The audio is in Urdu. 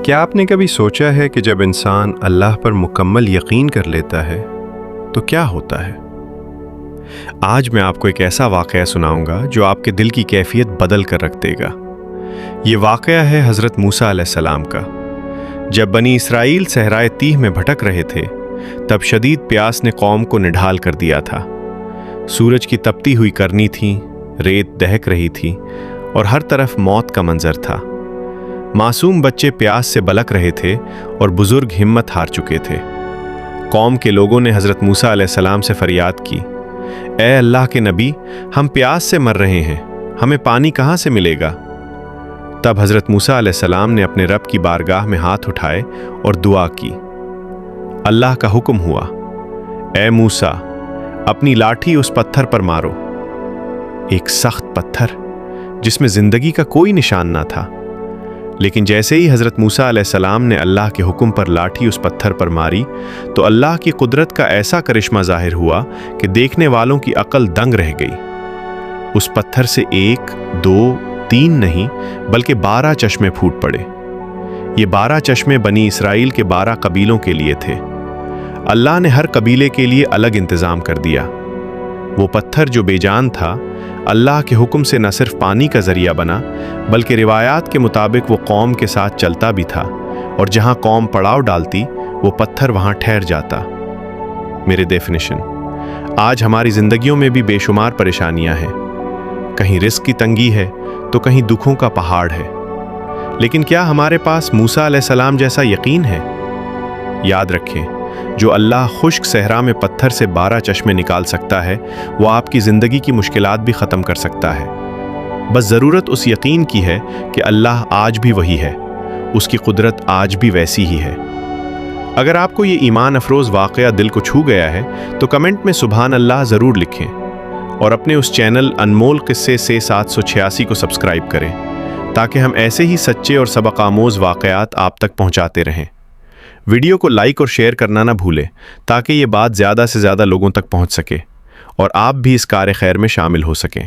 کیا آپ نے کبھی سوچا ہے کہ جب انسان اللہ پر مکمل یقین کر لیتا ہے تو کیا ہوتا ہے؟ آج میں آپ کو ایک ایسا واقعہ سناؤں گا جو آپ کے دل کی کیفیت بدل کر رکھ دے گا۔ یہ واقعہ ہے حضرت موسیٰ علیہ السلام کا۔ جب بنی اسرائیل صحرائے تیہ میں بھٹک رہے تھے تب شدید پیاس نے قوم کو نڈھال کر دیا تھا۔ سورج کی تپتی ہوئی کرنی تھی، ریت دہک رہی تھی اور ہر طرف موت کا منظر تھا۔ معصوم بچے پیاس سے بلک رہے تھے اور بزرگ ہمت ہار چکے تھے۔ قوم کے لوگوں نے حضرت موسیٰ علیہ السلام سے فریاد کی، اے اللہ کے نبی، ہم پیاس سے مر رہے ہیں، ہمیں پانی کہاں سے ملے گا؟ تب حضرت موسیٰ علیہ السلام نے اپنے رب کی بارگاہ میں ہاتھ اٹھائے اور دعا کی۔ اللہ کا حکم ہوا، اے موسیٰ، اپنی لاٹھی اس پتھر پر مارو۔ ایک سخت پتھر جس میں زندگی کا کوئی نشان نہ تھا، لیکن جیسے ہی حضرت موسیٰ علیہ السلام نے اللہ کے حکم پر لاٹھی اس پتھر پر ماری تو اللہ کی قدرت کا ایسا کرشمہ ظاہر ہوا کہ دیکھنے والوں کی عقل دنگ رہ گئی۔ اس پتھر سے 1، 2، 3 نہیں بلکہ 12 چشمے پھوٹ پڑے۔ یہ 12 چشمے بنی اسرائیل کے 12 قبیلوں کے لیے تھے۔ اللہ نے ہر قبیلے کے لیے الگ انتظام کر دیا۔ وہ پتھر جو بے جان تھا، اللہ کے حکم سے نہ صرف پانی کا ذریعہ بنا بلکہ روایات کے مطابق وہ قوم کے ساتھ چلتا بھی تھا، اور جہاں قوم پڑاؤ ڈالتی وہ پتھر وہاں ٹھہر جاتا۔ میرے ڈیفینیشن، آج ہماری زندگیوں میں بھی بے شمار پریشانیاں ہیں۔ کہیں رزق کی تنگی ہے تو کہیں دکھوں کا پہاڑ ہے، لیکن کیا ہمارے پاس موسیٰ علیہ السلام جیسا یقین ہے؟ یاد رکھیں، جو اللہ خشک صحرا میں پتھر سے 12 چشمے نکال سکتا ہے وہ آپ کی زندگی کی مشکلات بھی ختم کر سکتا ہے۔ بس ضرورت اس یقین کی ہے کہ اللہ آج بھی وہی ہے، اس کی قدرت آج بھی ویسی ہی ہے۔ اگر آپ کو یہ ایمان افروز واقعہ دل کو چھو گیا ہے تو کمنٹ میں سبحان اللہ ضرور لکھیں، اور اپنے اس چینل انمول قصے سے 786 کو سبسکرائب کریں تاکہ ہم ایسے ہی سچے اور سبق آموز واقعات آپ تک پہنچاتے رہیں۔ ویڈیو کو لائک اور شیئر کرنا نہ بھولیں تاکہ یہ بات زیادہ سے زیادہ لوگوں تک پہنچ سکے اور آپ بھی اس کار خیر میں شامل ہو سکیں۔